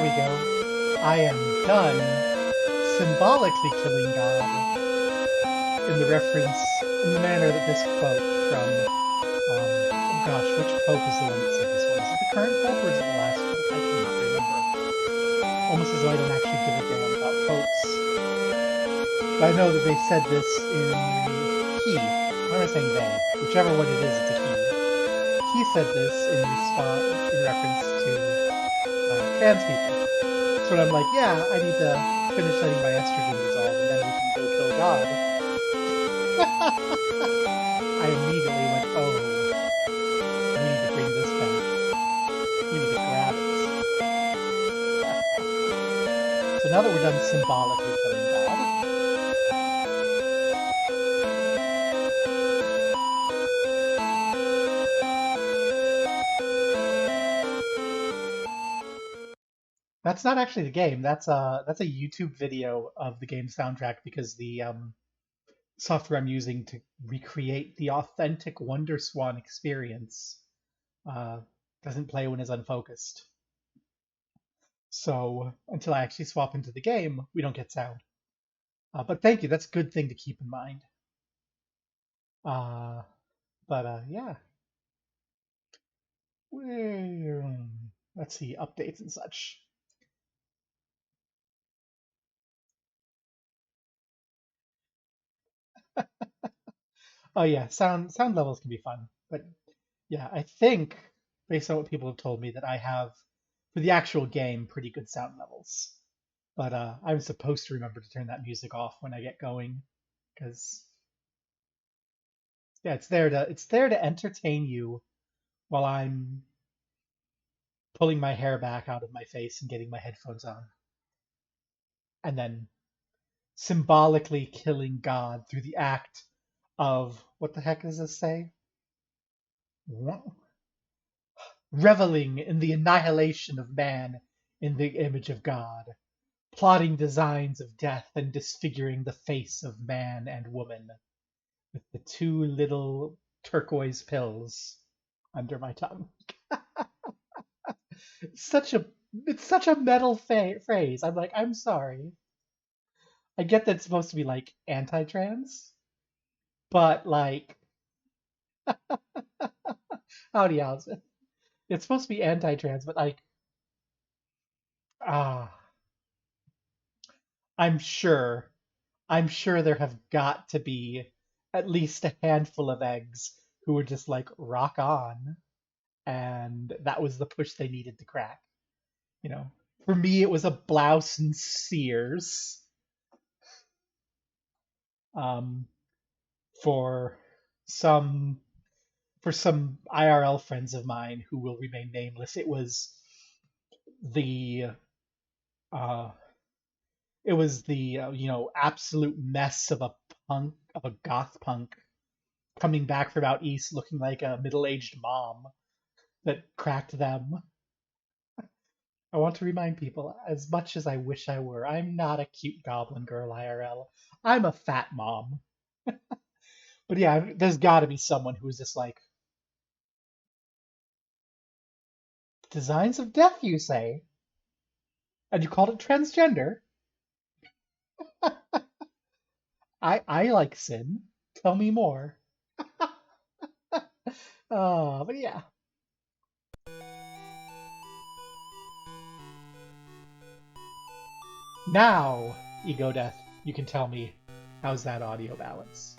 we go. I am done symbolically killing God in the reference, in the manner that this quote from, oh gosh, which pope is the one that said this one? Is it the current pope or is it the last pope? I cannot remember. Almost as though I don't actually give a damn about popes. But I know that they said this in he. Why am I saying they? Whichever one it is, it's a he. He said this in response, in reference to trans people. So I'm like, yeah, I need to finish letting my estrogen dissolve, and then we can go kill God. I immediately went, oh, we need to bring this back. We need to grab it. So now that we're done symbolically killing God, that's not actually the game. That's a YouTube video of the game soundtrack because the software I'm using to recreate the authentic Wonderswan experience uh, doesn't play when it's unfocused. So until I actually swap into the game, we don't get sound. But thank you. That's a good thing to keep in mind. Yeah. Let's see, updates and such. Oh yeah, sound levels can be fun. But yeah, I think based on what people have told me that I have for the actual game pretty good sound levels. But I'm supposed to remember to turn that music off when I get going, because yeah, it's there to entertain you while I'm pulling my hair back out of my face and getting my headphones on, and then symbolically killing God through the act of what the heck does this say? Reveling in the annihilation of man in the image of God, plotting designs of death and disfiguring the face of man and woman with the two little turquoise pills under my tongue. It's such a metal phrase. I'm like, I'm sorry. I get that it's supposed to be like anti-trans, but like, howdy, Allison. It's supposed to be anti-trans, but like, ah, I'm sure, I'm sure there have got to be at least a handful of eggs who were just like rock on, and that was the push they needed to crack. You know, for me, it was a blouse and Sears. Um, for some some IRL friends of mine who will remain nameless, the uh, it was the absolute mess of a goth punk coming back from out east looking like a middle-aged mom that cracked them. I want to remind people, as much as I wish I were, I'm not a cute goblin girl IRL. I'm a fat mom. But yeah, there's got to be someone who is just like, designs of death, you say? And you called it transgender? I like sin. Tell me more. But yeah. Now, Ego Death, you can tell me, how's that audio balance?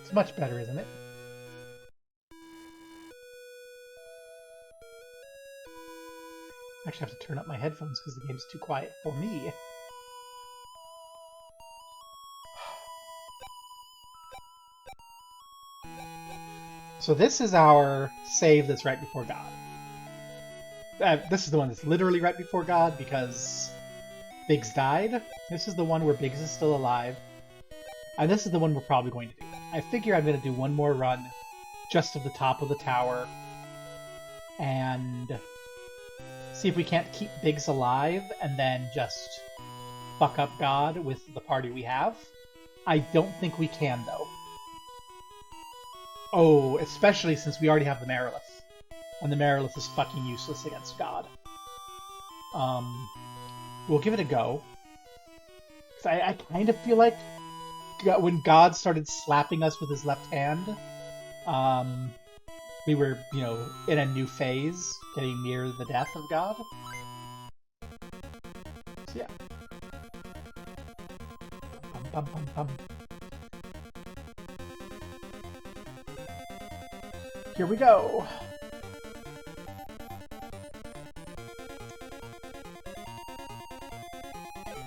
It's much better, isn't it? I actually have to turn up my headphones because the game's too quiet for me. So this is our save that's right before God. This is the one that's literally right before God because Biggs died. This is the one where Biggs is still alive. And this is the one we're probably going to do. I figure I'm going to do one more run just to the top of the tower and see if we can't keep Biggs alive and then just fuck up God with the party we have. I don't think we can, though. Oh, especially since we already have the Marilith. And the Marilith is fucking useless against God. We'll give it a go. 'Cause I kind of feel like when God started slapping us with his left hand, we were, you know, in a new phase, getting near the death of God. So yeah. Bum, bum, bum, bum. Here we go.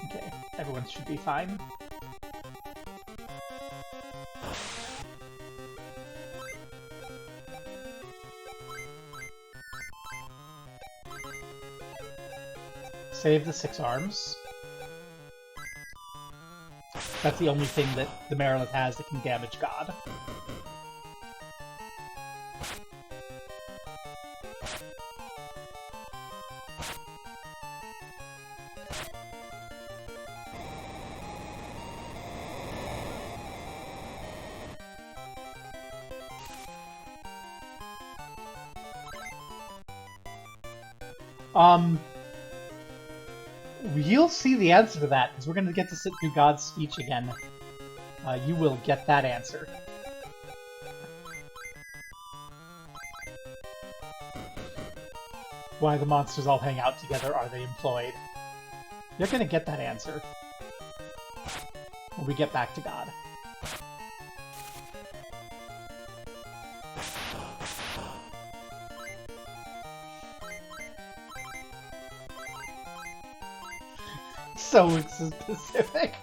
Okay, everyone should be fine. Save the 6 arms. That's the only thing that the Marilith has that can damage God. You'll see the answer to that, because we're going to get to sit through God's speech again. You will get that answer. Why the monsters all hang out together? Are they employed? You're going to get that answer when we get back to God. So specific.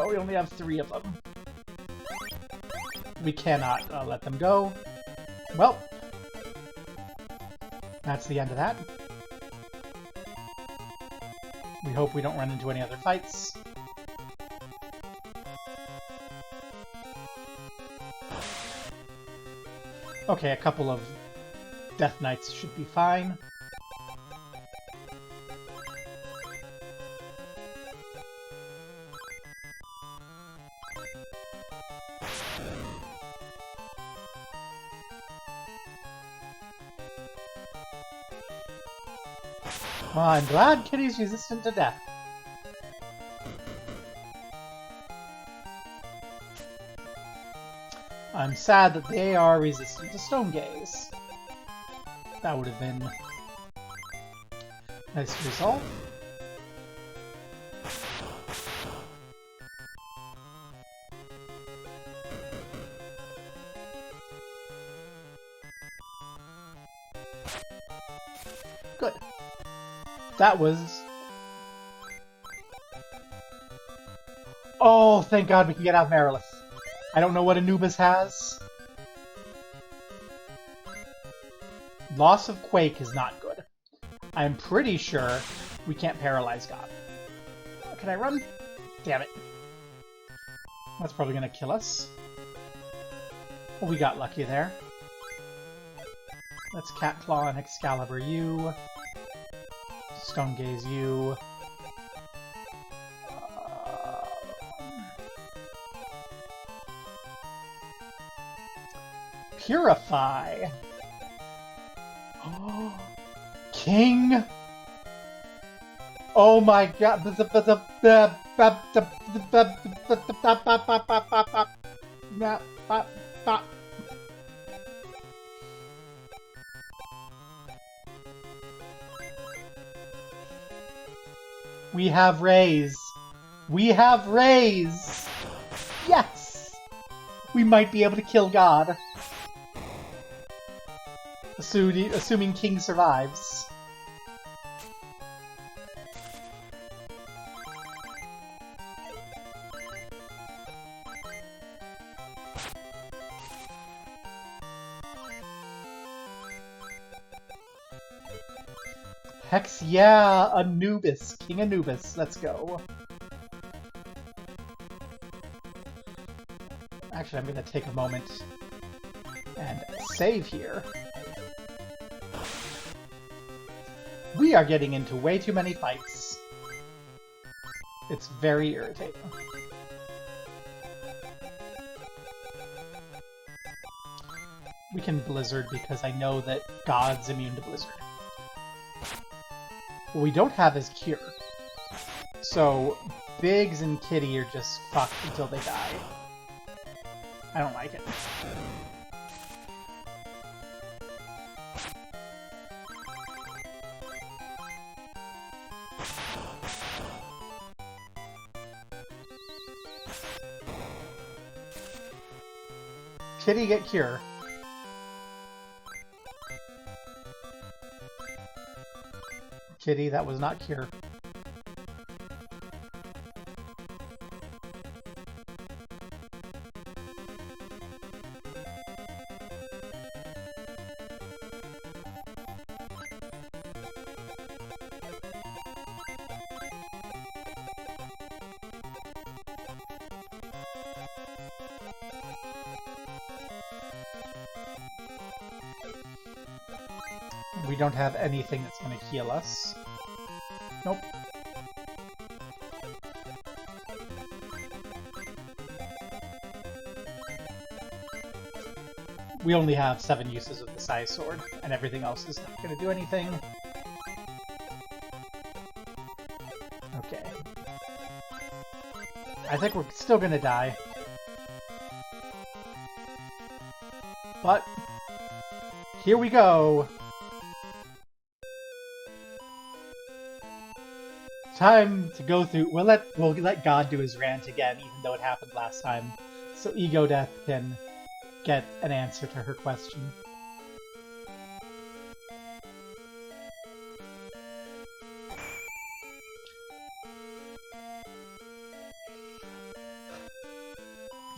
We only have 3 of them. We cannot let them go. Well, that's the end of that. We hope we don't run into any other fights. Okay, a couple of Death Knights should be fine. Well, I'm glad Kitty's resistant to death. I'm sad that they are resistant to Stone Gaze. That would have been nice to resolve. Good. That was... Oh, thank God we can get out of Marilith. I don't know what Anubis has. Loss of Quake is not good. I'm pretty sure we can't paralyze God. Can I run? Damn it. That's probably gonna kill us. Well, we got lucky there. Let's Cat Claw and Excalibur you. Stone Gaze you. Purify. Oh, King. Oh my God. We have Rays. We have Rays. Yes. We might be able to kill God. Assuming King survives. Hex, yeah, Anubis. King Anubis. Let's go. Actually, I'm gonna take a moment and save here. We are getting into way too many fights. It's very irritating. We can Blizzard because I know that God's immune to Blizzard. What we don't have is Cure. So, Biggs and Kitty are just fucked until they die. I don't like it. Kitty, get Cure. Kitty, that was not Cure. We don't have anything that's going to heal us. Nope. We only have 7 uses of the Sai Sword, and everything else is not going to do anything. Okay. I think we're still going to die. But, here we go! Time to go through. We'll let God do his rant again, even though it happened last time, so Ego Death can get an answer to her question.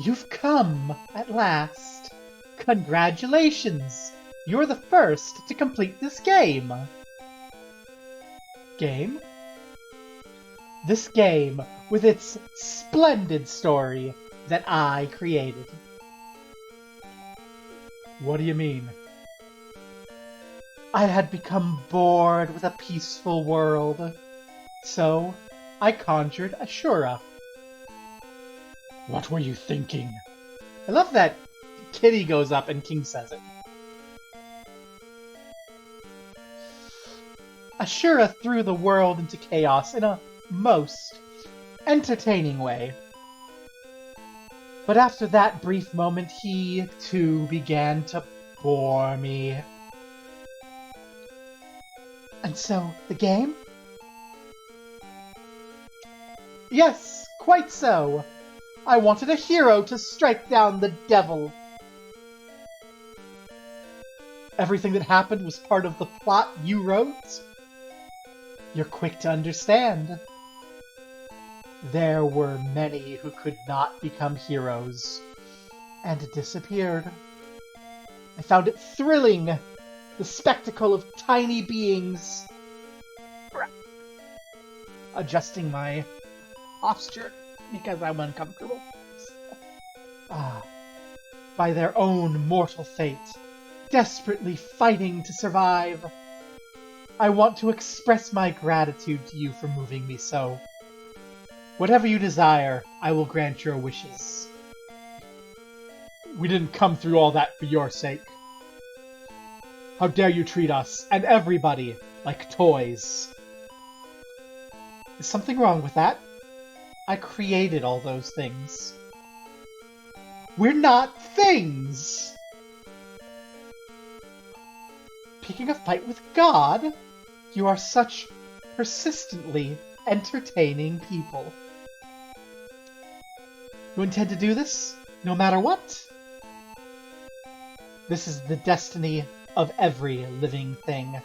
You've come at last. Congratulations! You're the first to complete this game. Game? This game, with its splendid story that I created. What do you mean? I had become bored with a peaceful world, so I conjured Ashura. What were you thinking? I love that Kitty goes up and King says it. Ashura threw the world into chaos in a most entertaining way. But after that brief moment, he, too, began to bore me. And so, the game? Yes, quite so. I wanted a hero to strike down the devil. Everything that happened was part of the plot you wrote? You're quick to understand. There were many who could not become heroes, and disappeared. I found it thrilling, the spectacle of tiny beings. Adjusting my posture because I'm uncomfortable. By their own mortal fate, desperately fighting to survive. I want to express my gratitude to you for moving me so. Whatever you desire, I will grant your wishes. We didn't come through all that for your sake. How dare you treat us, and everybody, like toys? Is something wrong with that? I created all those things. We're not things! Picking a fight with God? You are such persistently entertaining people. You intend to do this, no matter what? This is the destiny of every living thing.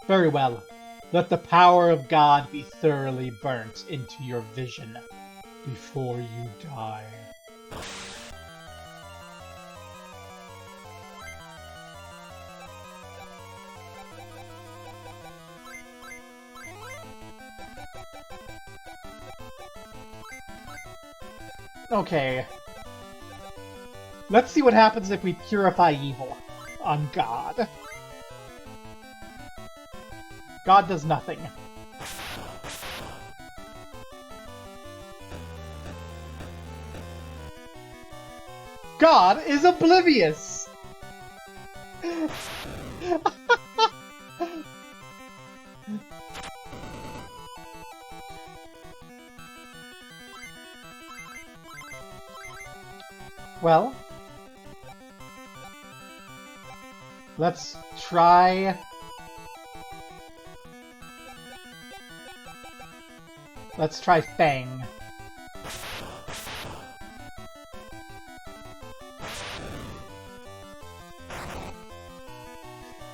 Very well. Let the power of God be thoroughly burnt into your vision before you die. Okay. Let's see what happens if we purify evil on God. God does nothing. God is oblivious! Well, let's try... Let's try Fang.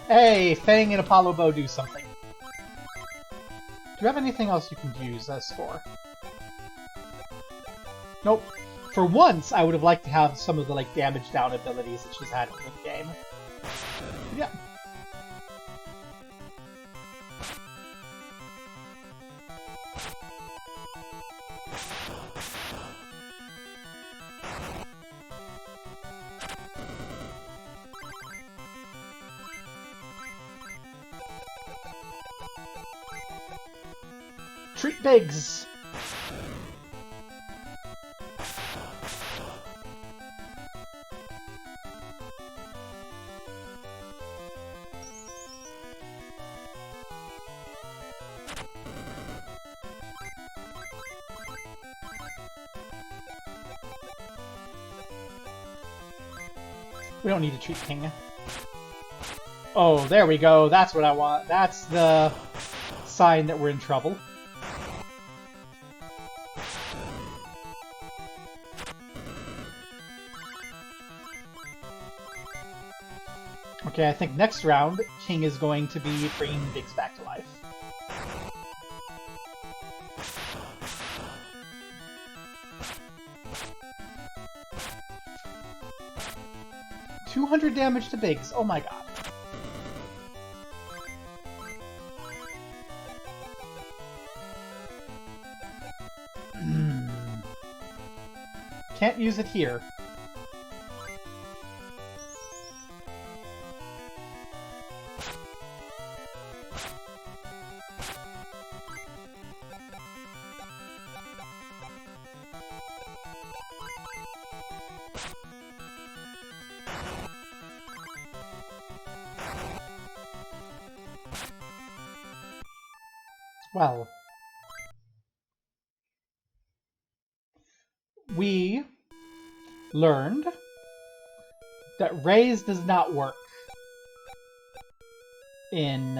Hey, Fang and Apollo Bow do something. Do you have anything else you can use this for? Nope. For once, I would have liked to have some of the like damage down abilities that she's had in the game. Yeah. Treat Biggs! We don't need to treat King. Oh, there we go. That's what I want. That's the sign that we're in trouble. Okay, I think next round, King is going to be bringing Biggs back to life. $200 damage to Biggs. Oh my god. Can't use it here. Well, we learned that raise does not work in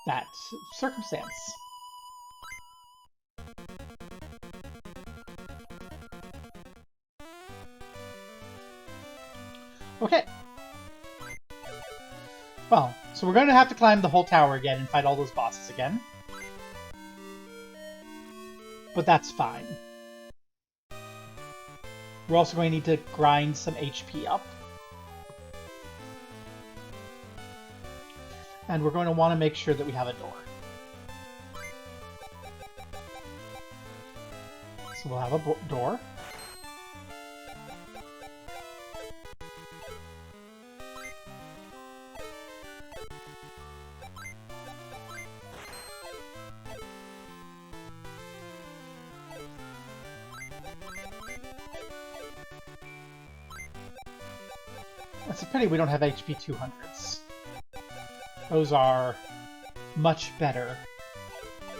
that circumstance. Okay. Well, so we're going to have to climb the whole tower again and fight all those bosses again. But that's fine. We're also going to need to grind some HP up. And we're going to want to make sure that we have a door. So we'll have a door. It's a pity we don't have HP 200s. Those are much better.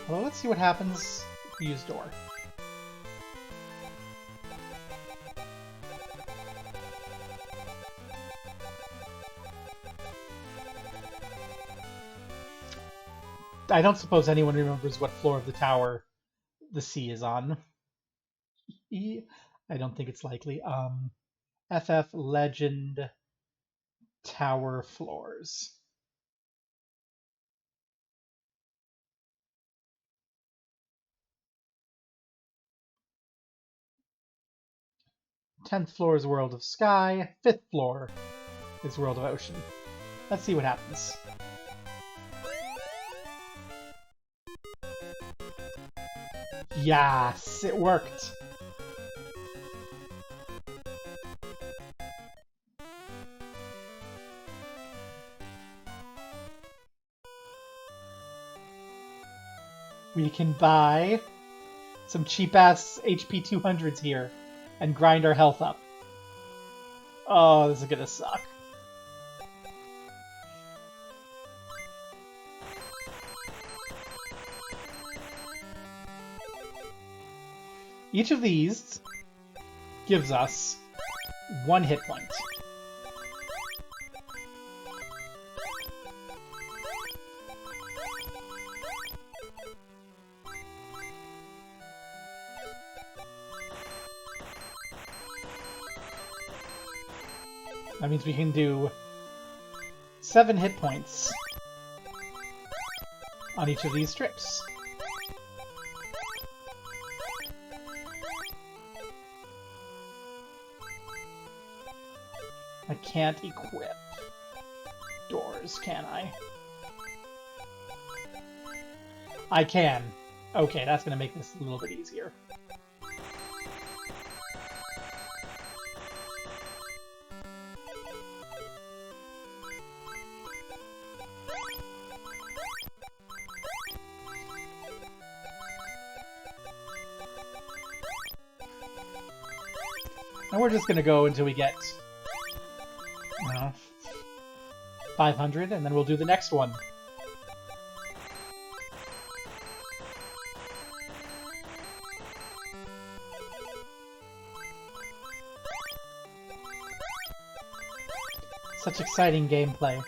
Well, let's see what happens if we use door. I don't suppose anyone remembers what floor of the tower the sea is on. I don't think it's likely. FF Legend Tower floors. 10th floor is World of Sky. 5th floor is World of Ocean. Let's see what happens. Yes, it worked. We can buy some cheap-ass HP 200s here. and grind our health up. Oh, this is gonna suck. Each of these gives us 1 hit point. That means we can do 7 hit points on each of these strips. I can't equip doors, can I? I can. Okay, that's gonna make this a little bit easier. And we're just gonna go until we get, I don't know, 500, and then we'll do the next one. Such exciting gameplay.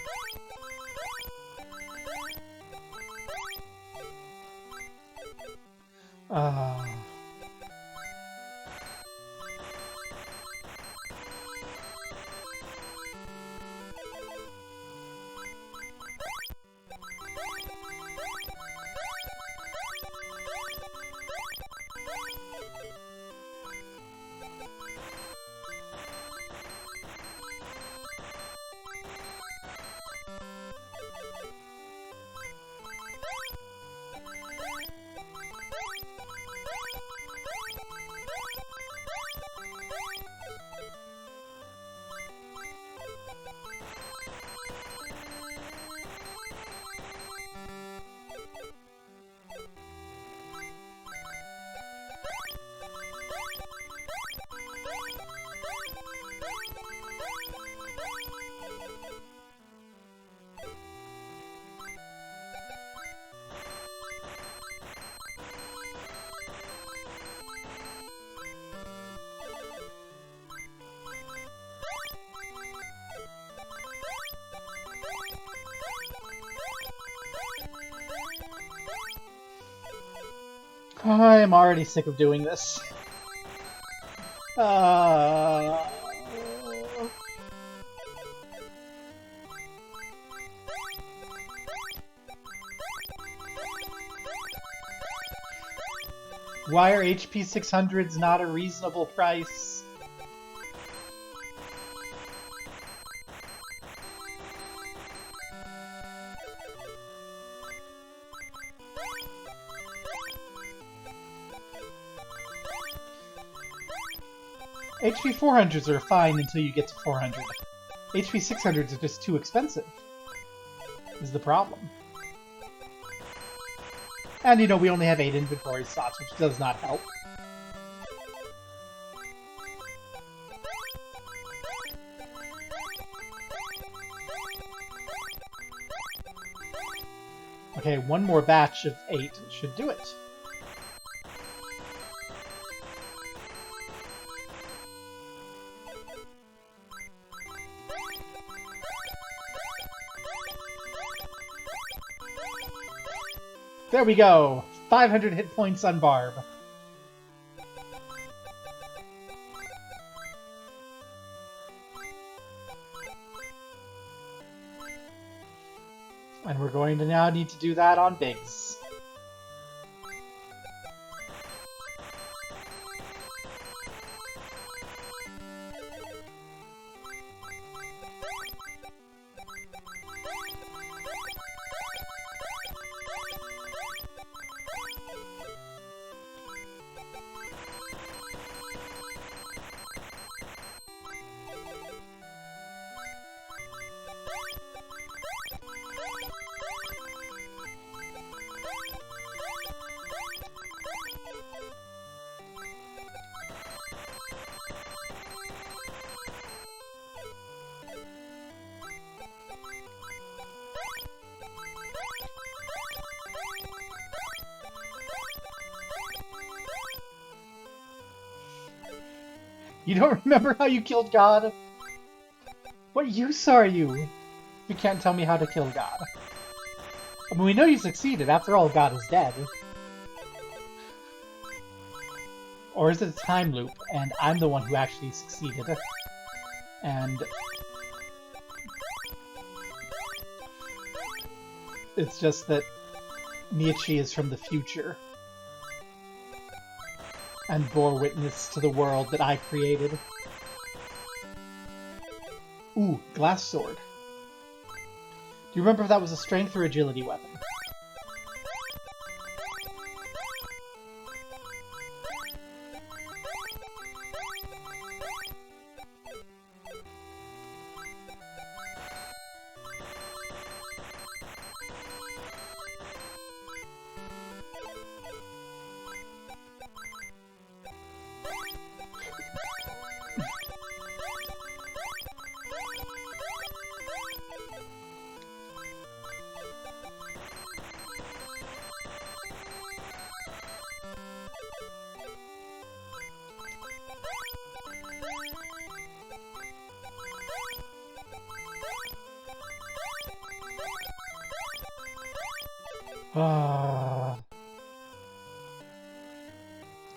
I'm already sick of doing this. Why are HP 600s not a reasonable price? HP 400s are fine until you get to 400. HP 600s are just too expensive, is the problem. And, you know, we only have 8 inventory slots, which does not help. Okay, one more batch of 8 should do it. There we go! 500 hit points on Barb. And we're going to now need to do that on Biggs. You don't remember how you killed God? What use are you? You can't tell me how to kill God. I mean, we know you succeeded. After all, God is dead. Or is it a time loop, and I'm the one who actually succeeded? And it's just that Nietzsche is from the future and bore witness to the world that I created. Ooh, glass sword. Do you remember if that was a strength or agility weapon?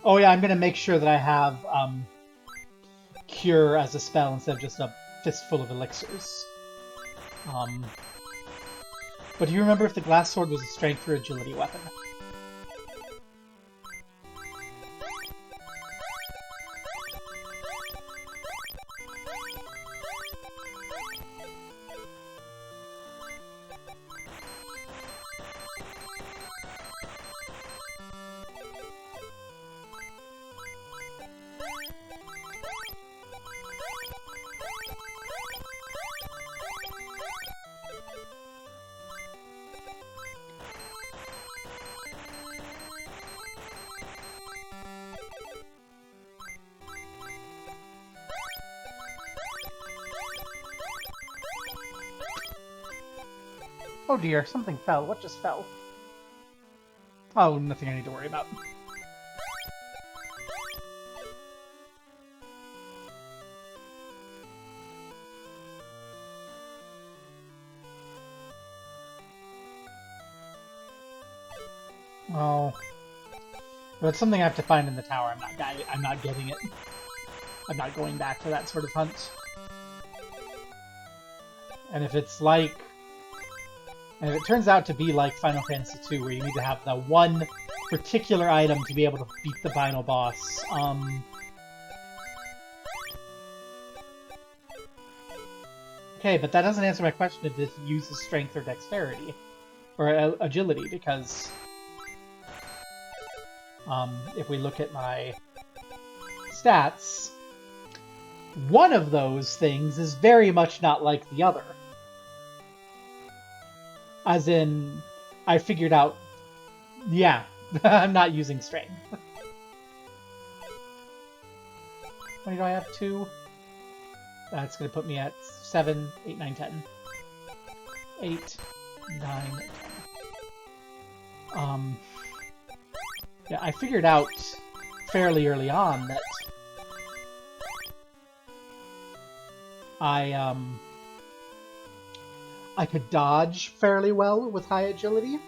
Oh yeah, I'm gonna make sure that I have Cure as a spell instead of just a fistful of elixirs. But do you remember if the glass sword was a strength or agility weapon? Oh dear, something fell. What just fell? Oh, nothing I need to worry about. Oh. But it's something I have to find in the tower. I'm not getting it. I'm not going back to that sort of hunt. And if it's like... And if it turns out to be like Final Fantasy II, where you need to have the one particular item to be able to beat the final boss, Okay, but that doesn't answer my question if this uses strength or dexterity. Or agility, because... if we look at my stats, one of those things is very much not like the other. As in, I figured out, yeah, I'm not using strength. How many do I have? 2? That's going to put me at 7, 8, 9, 10. 8, 9, 10. Yeah, I figured out fairly early on that I could dodge fairly well with high agility,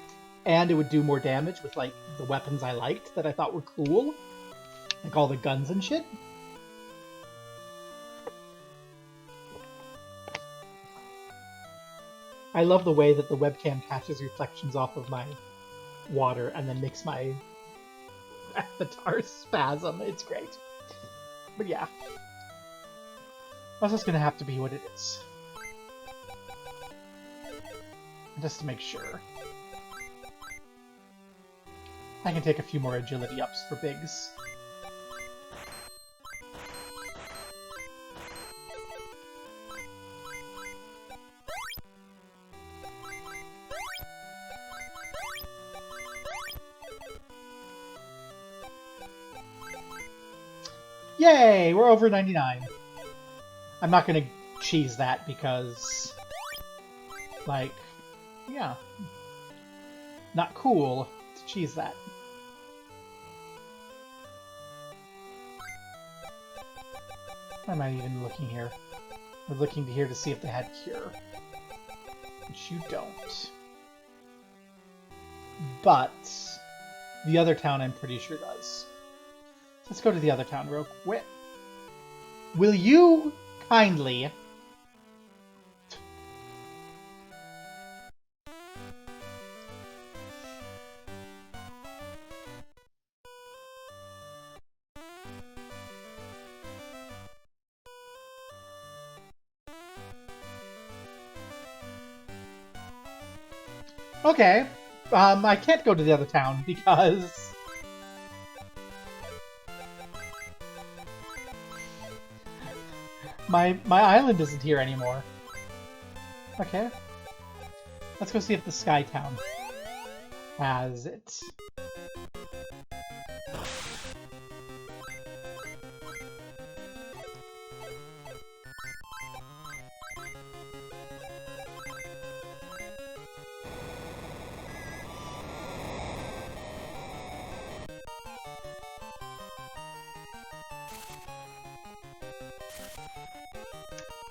and it would do more damage with, like, the weapons I liked that I thought were cool. Like all the guns and shit. I love the way that the webcam catches reflections off of my water and then makes my avatar spasm. It's great. But yeah. That's just gonna have to be what it is. Just to make sure. I can take a few more agility ups for Biggs. Yay! We're over 99. I'm not gonna cheese that because... like... yeah. Not cool to cheese that. Why am I even looking here? I'm looking here to see if they had cure. Which you don't. But the other town I'm pretty sure does. Let's go to the other town real quick. Will you kindly... Okay, I can't go to the other town because... My island isn't here anymore. Okay. Let's go see if the Sky Town has it.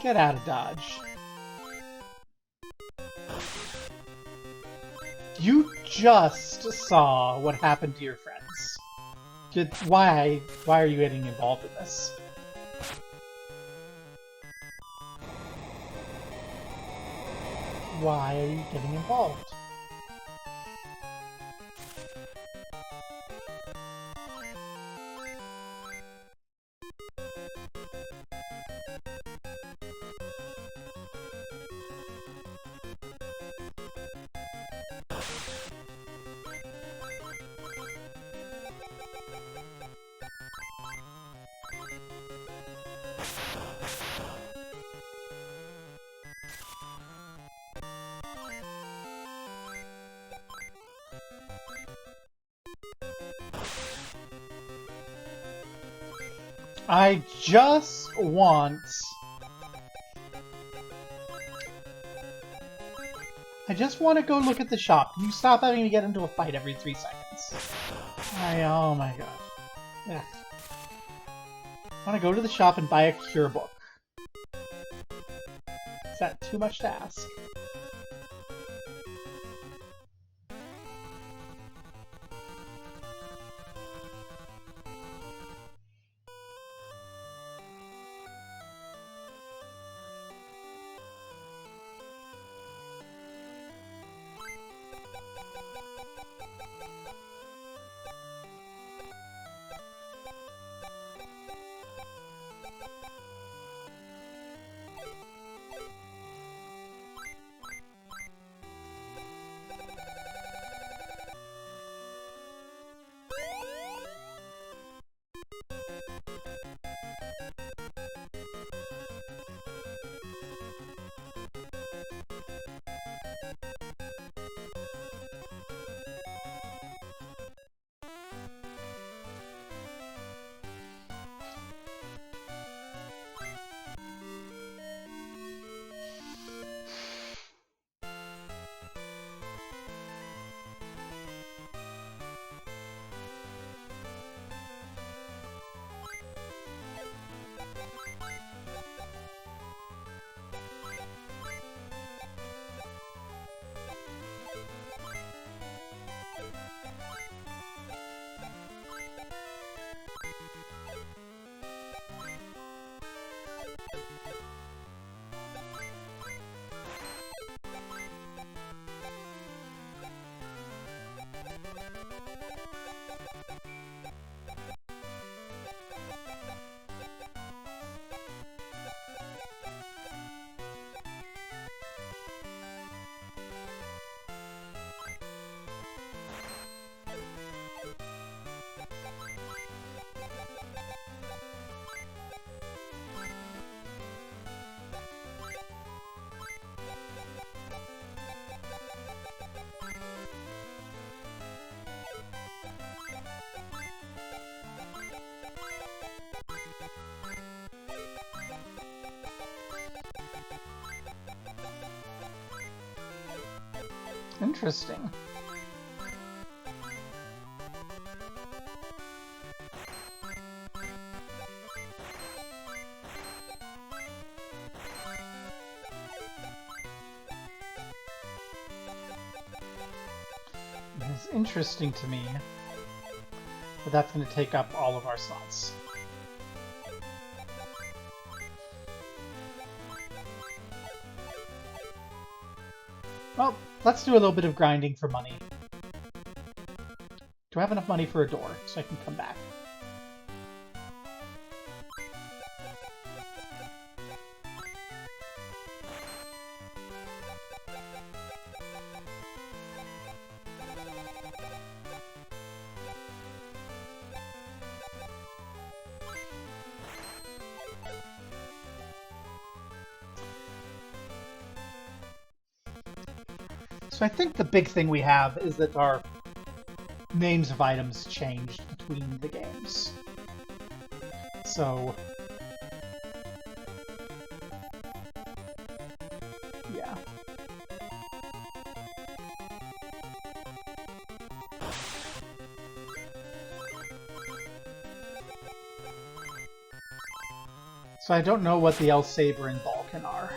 Get out of Dodge. You just saw what happened to your friends. Why are you getting involved in this? Why are you getting involved? I just want... to go look at the shop. Can you stop having to get into a fight every 3 seconds? Oh my god. Yeah. I want to go to the shop and buy a cure book. Is that too much to ask? Interesting. It's interesting to me, but that's going to take up all of our slots. Well, let's do a little bit of grinding for money. Do I have enough money for a door so I can come back? So I think the big thing we have is that our names of items changed between the games. So, yeah. So I don't know what the El Saber and Balkan are.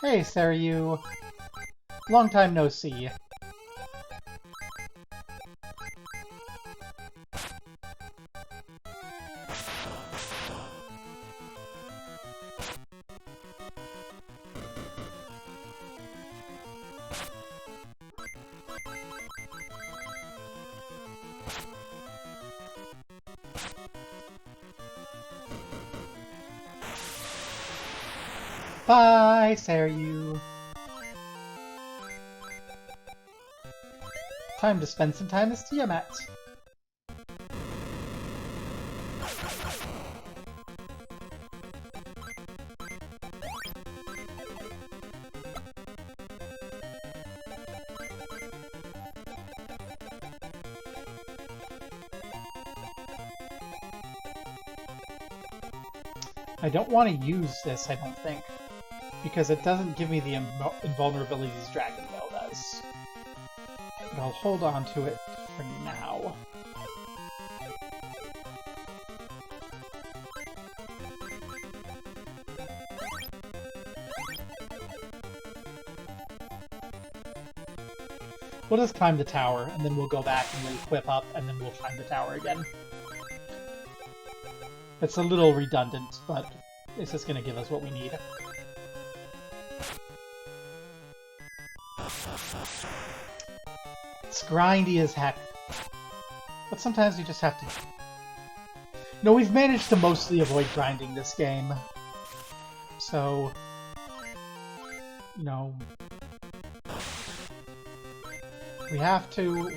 Hey, Saryu. Long time no see. Bye, Saryu. Time to spend some time as Tiamat. I don't want to use this, I don't think, because it doesn't give me the invulnerabilities Dragon Veil does. But I'll hold on to it for now. We'll just climb the tower, and then we'll go back and we'll equip up, and then we'll climb the tower again. It's a little redundant, but it's just going to give us what we need. It's grindy as heck. But sometimes you just have to... No, we've managed to mostly avoid grinding this game. So... You know... We have to.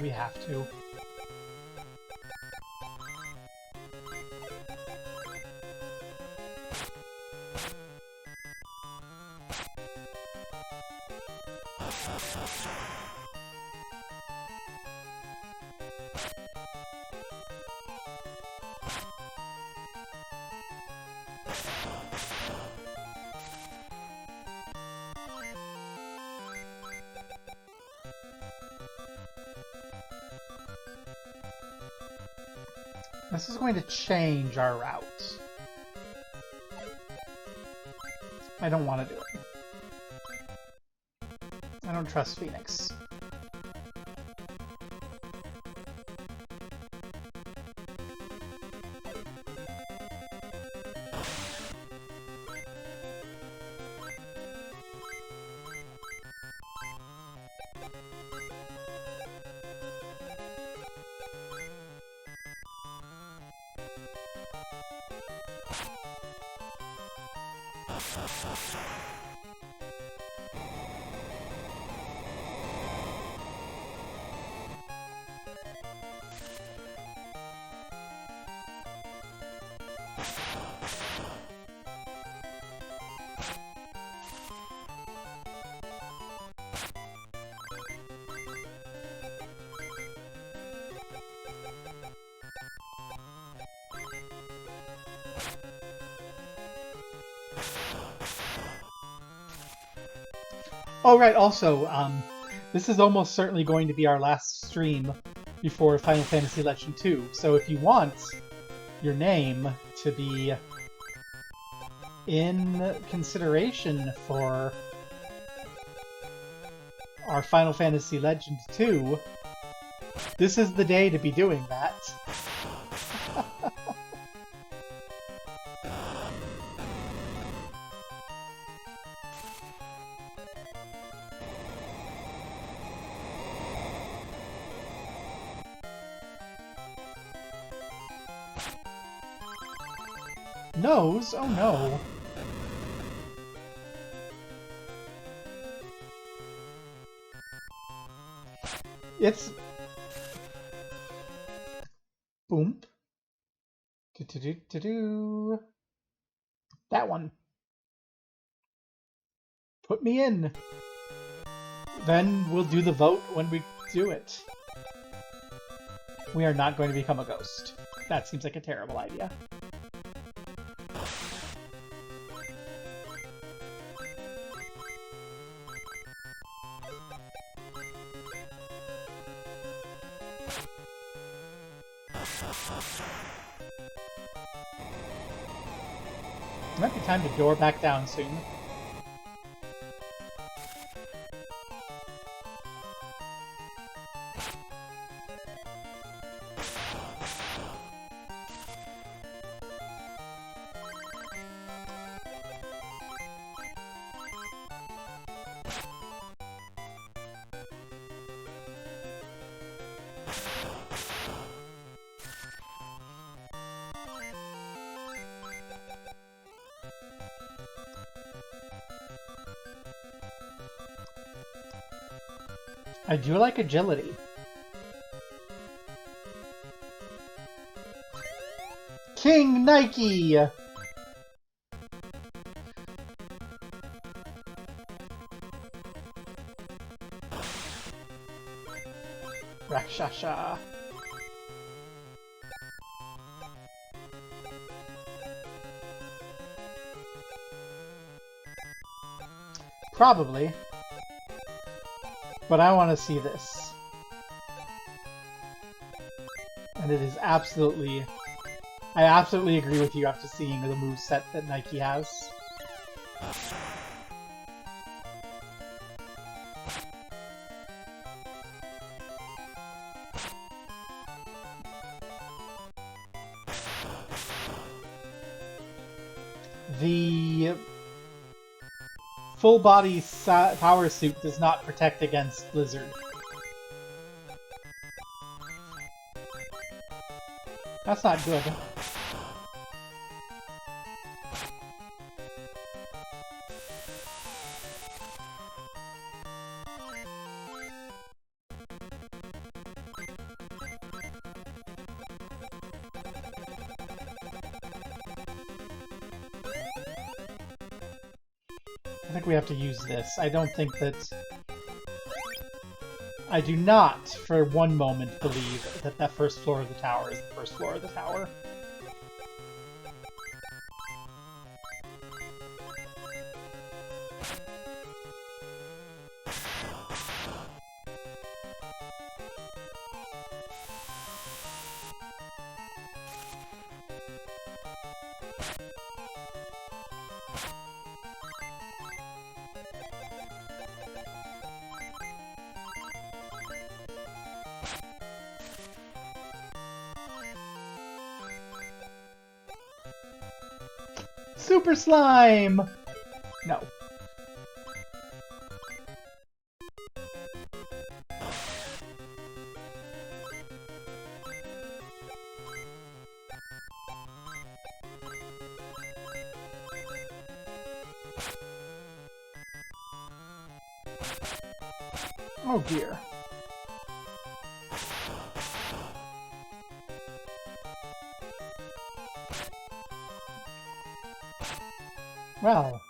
This is going to change our route. I don't want to do it. I don't trust Phoenix. Oh, right, also, this is almost certainly going to be our last stream before Final Fantasy Legend 2, so if you want your name to be in consideration for our Final Fantasy Legend 2, this is the day to be doing that. Nose? Oh no. It's... Boom. Do-do-do-do-do. That one. Put me in. Then we'll do the vote when we do it. We are not going to become a ghost. That seems like a terrible idea. It might be time to door back down soon. I do like agility. King Nike! Rakshasha. Probably. But I want to see this. And it is absolutely... I absolutely agree with you after seeing the moveset that Nike has. The full-body power suit does not protect against Blizzard. That's not good. I think we have to use this. I don't think that... I do not, for one moment, believe that that first floor of the tower is the first floor of the tower. Super Slime! No. Oh dear. Well.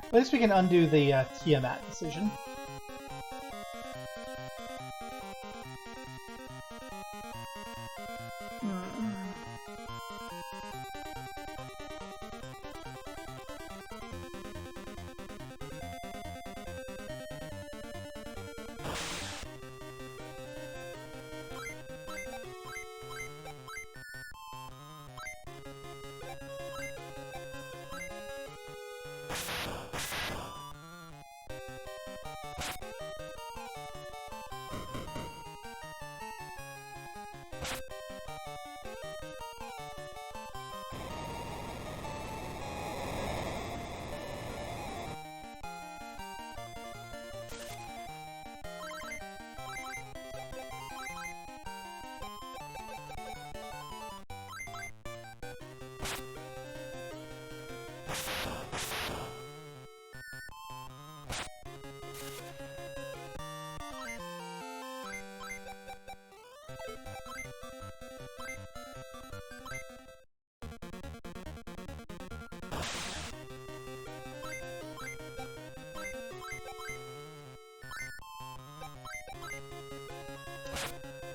At least we can undo the Tiamat decision.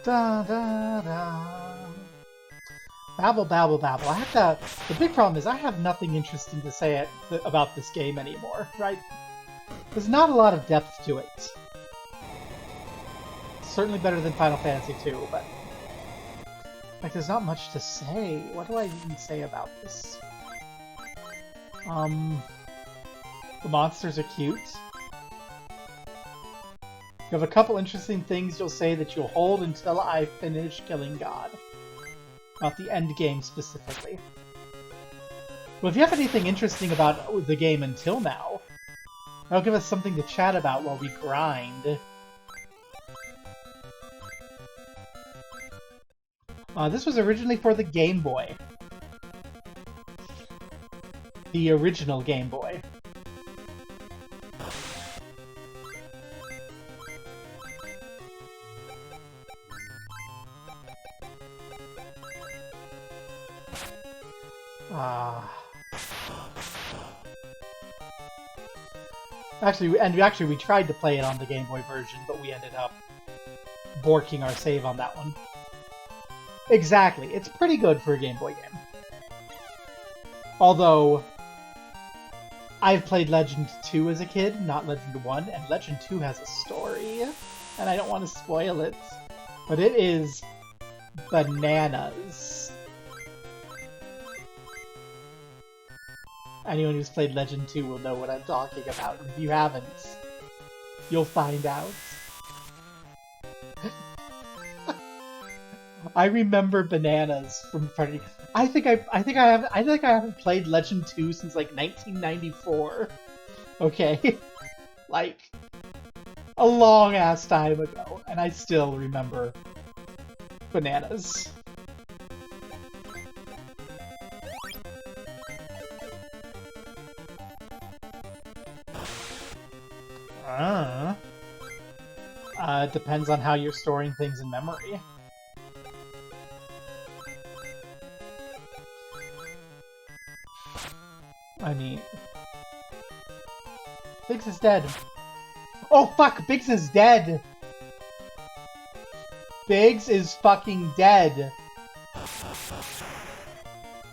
Da da da. Babble, babble, babble. I have to. The big problem is I have nothing interesting to say about this game anymore, right? There's not a lot of depth to it. Certainly better than Final Fantasy II, but like, there's not much to say. What do I even say about this? The monsters are cute. You have a couple interesting things you'll say that you'll hold until I finish killing God. Not the end game specifically. Well, if you have anything interesting about the game until now, that'll give us something to chat about while we grind. This was originally for the Game Boy. The original Game Boy. Actually, we tried to play it on the Game Boy version, but we ended up borking our save on that one. Exactly, it's pretty good for a Game Boy game. Although, I've played Legend 2 as a kid, not Legend 1, and Legend 2 has a story, and I don't want to spoil it, but it is bananas. Anyone who's played Legend 2 will know what I'm talking about, and if you haven't, you'll find out. I remember bananas from Freddy. I think I haven't played Legend 2 since like 1994. Okay, like a long ass time ago, and I still remember bananas. Depends on how you're storing things in memory. I mean... Biggs is dead. Oh fuck! Biggs is dead! Biggs is fucking dead.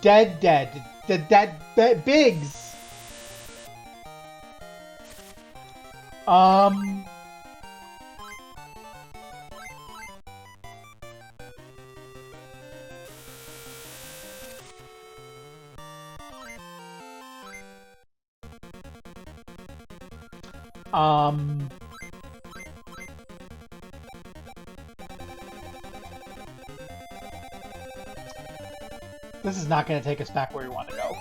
Dead. Biggs! This is not going to take us back where we want to go.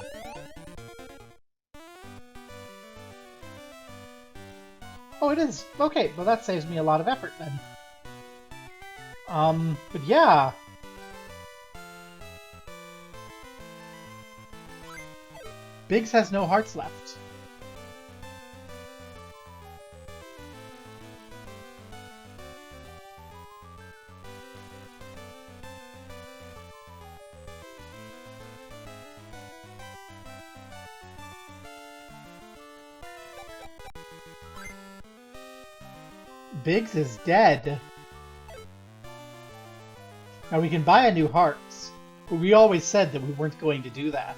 Oh, it is. Okay, well that saves me a lot of effort then. But yeah. Biggs has no hearts left. Biggs is dead. Now we can buy a new heart, but we always said that we weren't going to do that.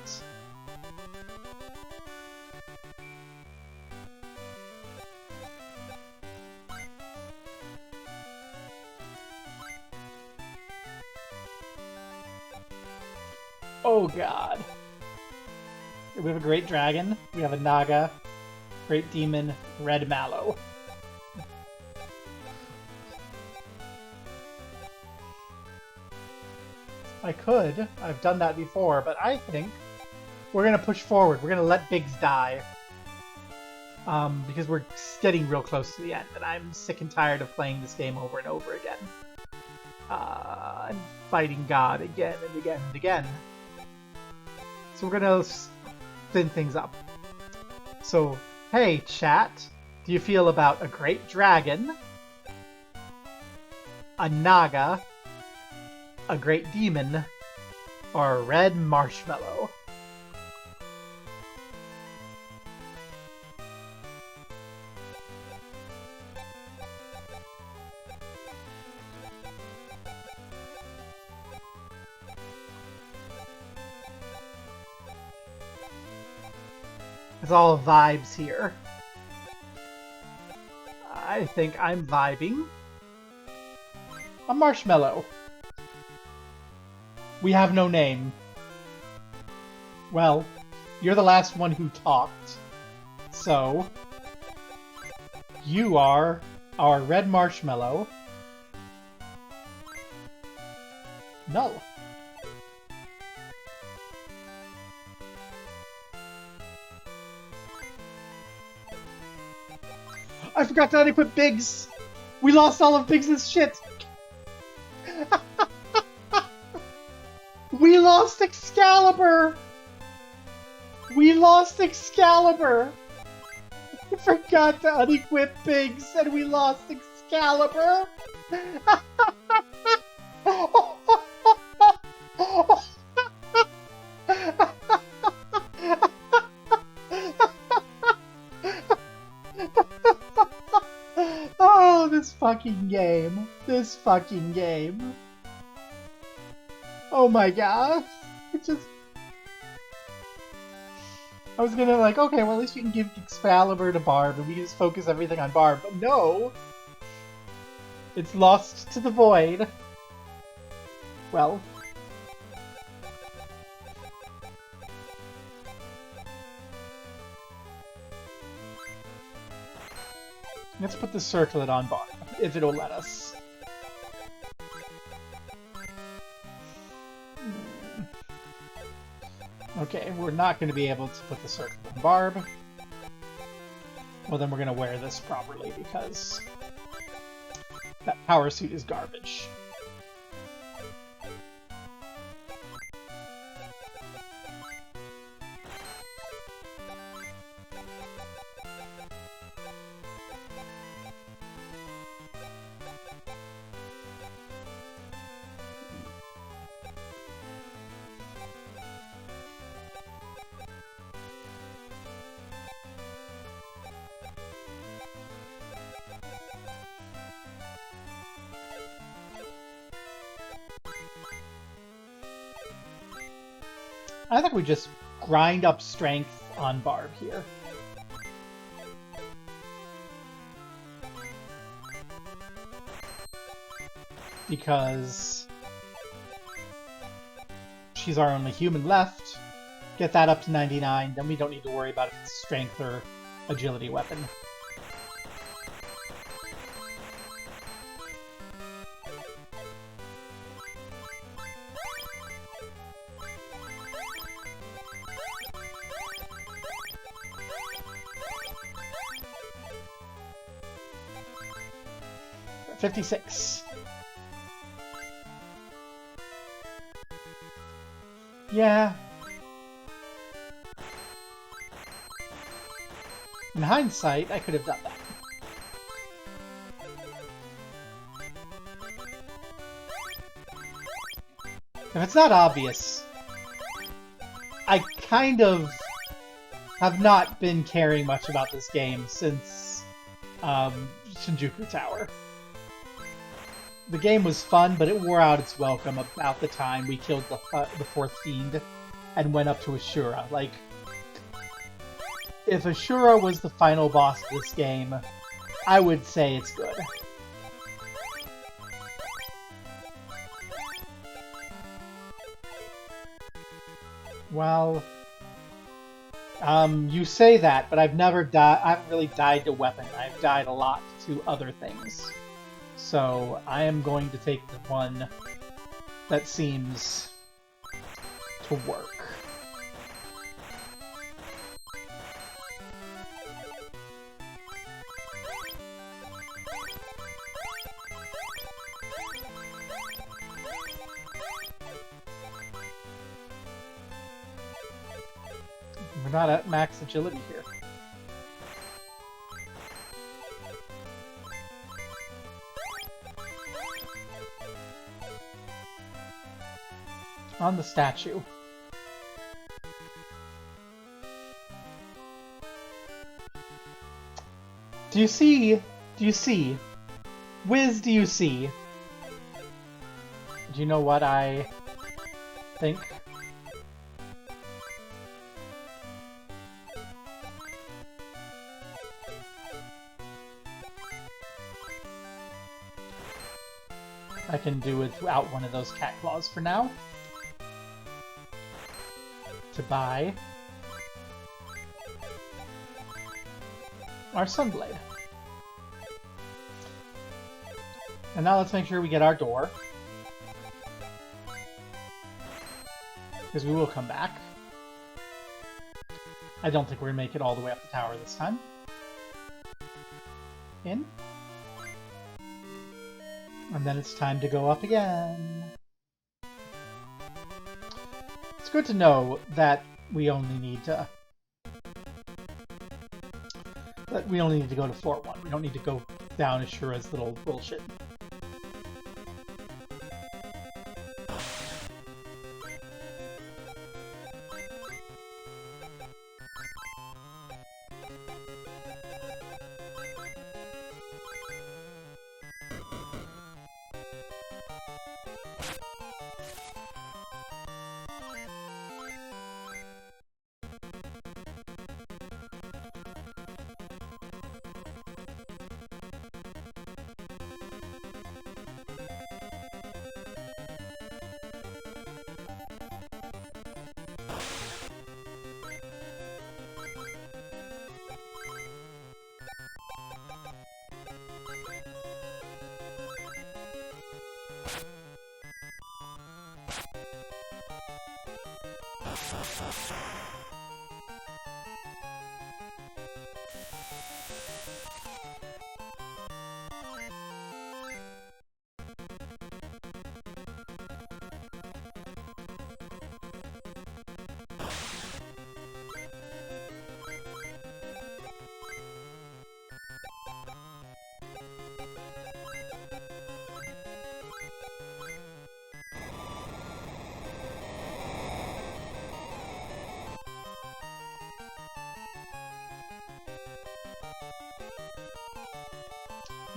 Oh god. We have a great dragon, we have a naga, great demon, red mallow. I've done that before, but I think we're gonna push forward. We're gonna let Biggs die. Because we're getting real close to the end, and I'm sick and tired of playing this game over and over again. And fighting God again and again and again. So we're gonna spin things up. So, hey chat, do you feel about a great dragon, a naga, a great demon, or a red marshmallow? It's all vibes here. I think I'm vibing a marshmallow. We have no name. Well, you're the last one who talked. So, you are our red marshmallow. Null. I forgot to unequip Biggs! We lost all of Biggs' shit! We lost Excalibur! We lost Excalibur! I forgot to unequip Biggs and we lost Excalibur! Oh, this fucking game. This fucking game. Oh my god. It just... I was gonna like, okay, well at least we can give Excalibur to Barb and we can just focus everything on Barb. But no! It's lost to the void. Well... let's put the circlet on Barb, if it'll let us. Okay, we're not going to be able to put the circlet on Barb. Well, then we're going to wear this properly, because that power suit is garbage. I think we just grind up strength on Barb here. Because she's our only human left. Get that up to 99, then we don't need to worry about if it's strength or agility weapon. $56. Yeah. In hindsight, I could have done that. If it's not obvious, I kind of have not been caring much about this game since Shinjuku Tower. The game was fun, but it wore out its welcome about the time we killed the fourth fiend and went up to Ashura. Like, if Ashura was the final boss of this game, I would say it's good. Well, you say that, but I've never died. I haven't really died to weapon. I've died a lot to other things. So I am going to take the one that seems to work. We're not at max agility here. On the statue. Do you see? Do you see? Whiz, do you see? Do you know what I think? I can do without one of those cat claws for now. To buy our Sunblade. And now let's make sure we get our door. Because we will come back. I don't think we're going to make it all the way up the tower this time. In. And then it's time to go up again. It's good to know that we only need to... go to Fort 1. We don't need to go down Ashura's little bullshit.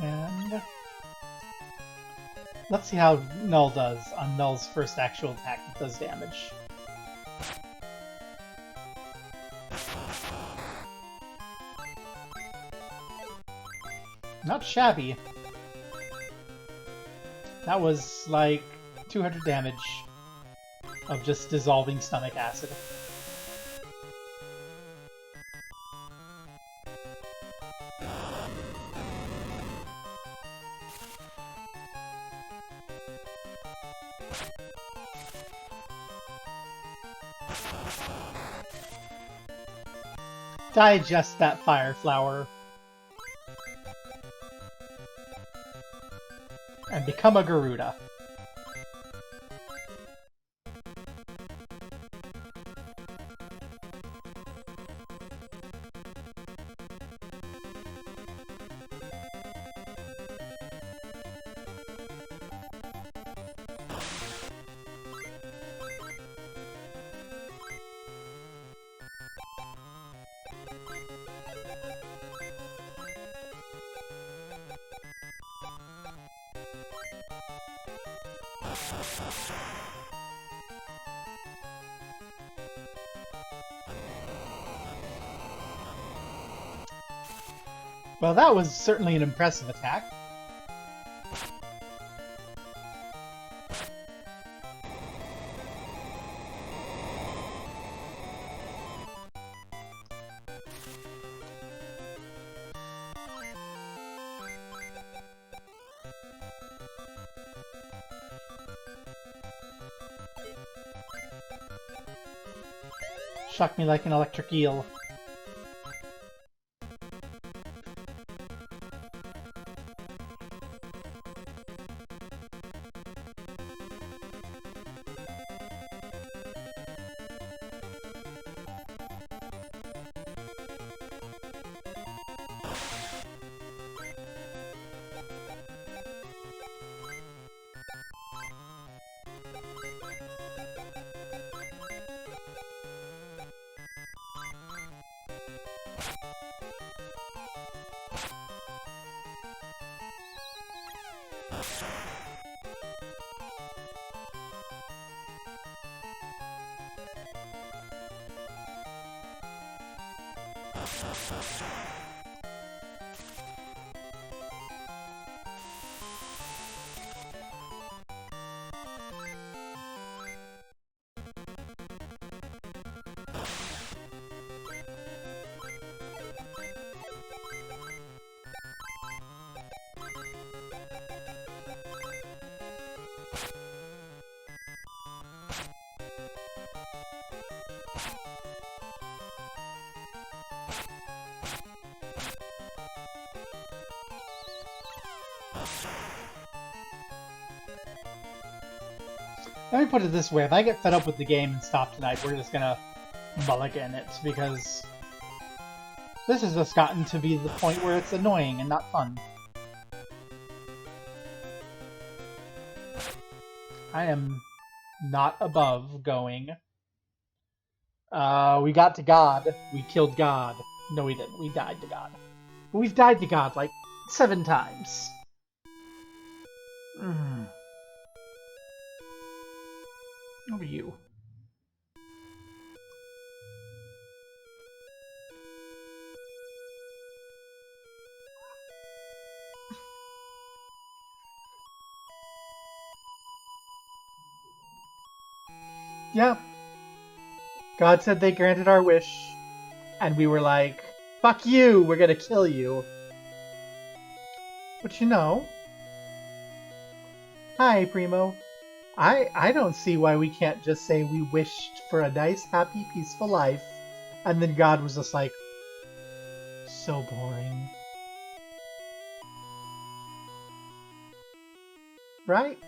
And let's see how Null does on Null's first actual attack that does damage. Not shabby. That was like 200 damage of just dissolving stomach acid. Digest that fire flower. And become a Garuda. Well, that was certainly an impressive attack. Shock me like an electric eel. Let me put it this way, if I get fed up with the game and stop tonight, we're just gonna mulligan it, because this has just gotten to be the point where it's annoying and not fun. I am not above going. We got to God. We killed God. No, we didn't. We died to God. But we've died to God like 7 times. Over you. Yeah. God said they granted our wish, and we were like, fuck you, we're gonna kill you. But you know... Hi, Primo. I don't see why we can't just say we wished for a nice, happy, peaceful life, and then God was just like, so boring. Right?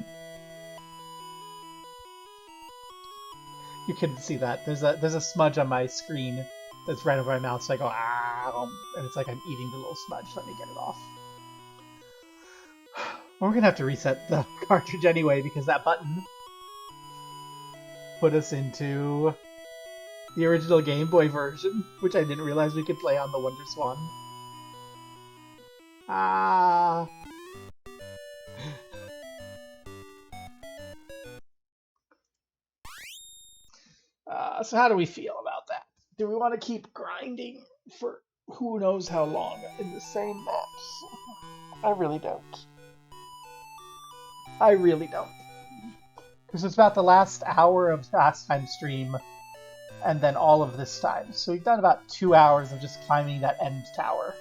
You couldn't see that. There's a smudge on my screen that's right over my mouth, so I go, ah, and it's like I'm eating the little smudge. Let me get it off. Well, we're gonna have to reset the cartridge anyway, because that button put us into the original Game Boy version, which I didn't realize we could play on the Wonderswan. Ah. So how do we feel about that? Do we want to keep grinding for who knows how long in the same maps? I really don't. I really don't. Because it's about the last hour of last time's stream, and then all of this time. So we've done about 2 hours of just climbing that end tower.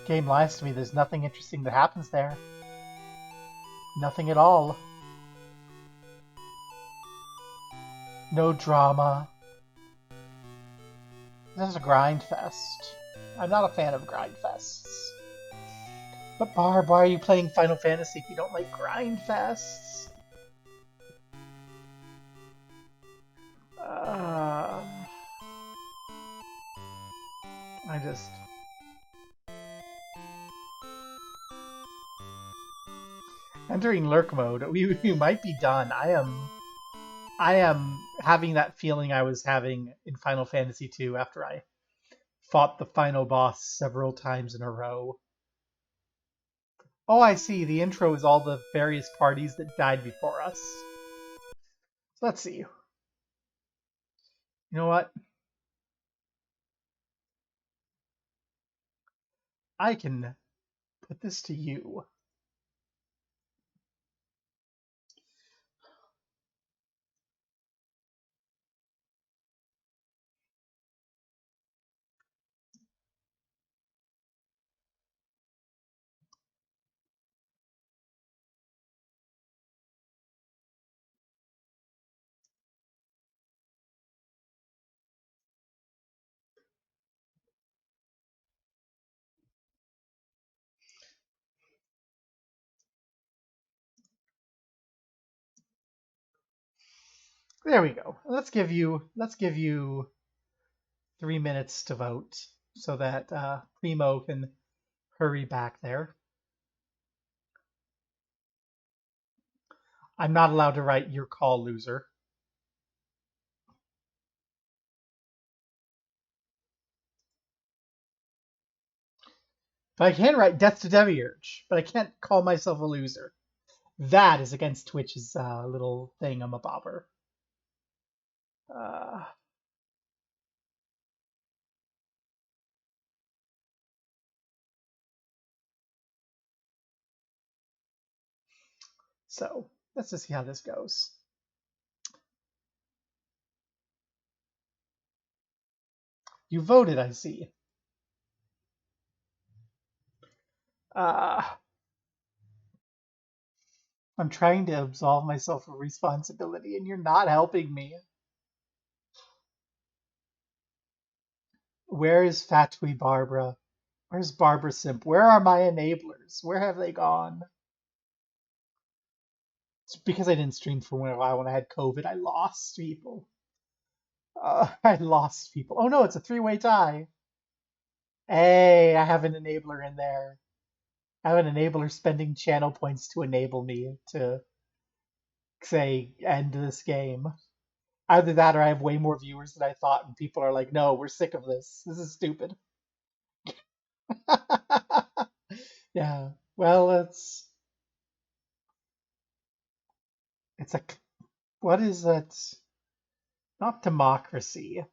Game lies to me, there's nothing interesting that happens there. Nothing at all. No drama. This is a grind fest. I'm not a fan of grind fests. But Barb, why are you playing Final Fantasy if you don't like grind fests? I just... Entering lurk mode. We might be done. I am having that feeling I was having in Final Fantasy II after I fought the final boss several times in a row. Oh, I see. The intro is all the various parties that died before us. Let's see. You know what? I can put this to you. There we go. Let's give you 3 minutes to vote so that Primo can hurry back there. I'm not allowed to write your call, loser. But I can write death to Demiurge, but I can't call myself a loser. That is against Twitch's little thing. I'm a bobber. Uh, so let's just see how this goes. You voted, I see. Uh, I'm trying to absolve myself of responsibility, and you're not helping me. Where is Fatui Barbara? Where's Barbara Simp? Where are my enablers? Where have they gone? It's because I didn't stream for a while when I had COVID. I lost people. I lost people. Oh no, it's a three-way tie. Hey, I have an enabler in there. I have an enabler spending channel points to enable me to say end this game. Either that or I have way more viewers than I thought, and people are like, no, we're sick of this. This is stupid. Yeah. Well, it's a what is that? Not democracy.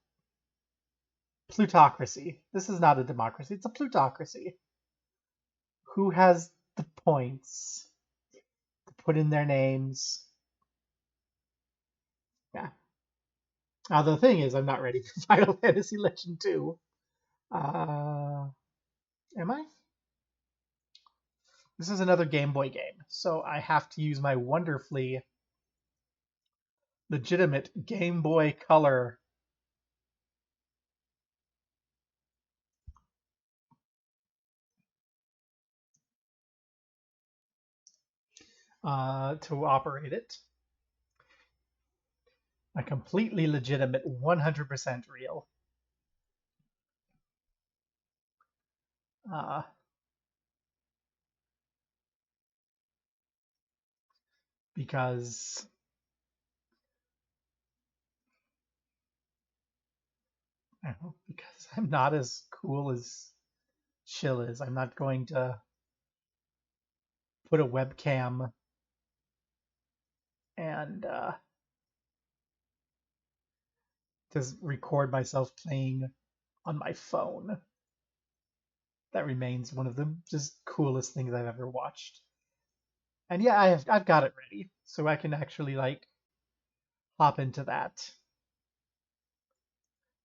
Plutocracy. This is not a democracy. It's a plutocracy. Who has the points to put in their names? Yeah. Now the thing is, I'm not ready for Final Fantasy Legend 2. Am I? This is another Game Boy game, so I have to use my wonderfully legitimate Game Boy Color to operate it. A completely legitimate, 100% real. Uh, because I don't know, because I'm not as cool as Chill is. I'm not going to put a webcam and just record myself playing on my phone. That remains one of the just coolest things I've ever watched. And yeah, I've got it ready, so I can actually like hop into that.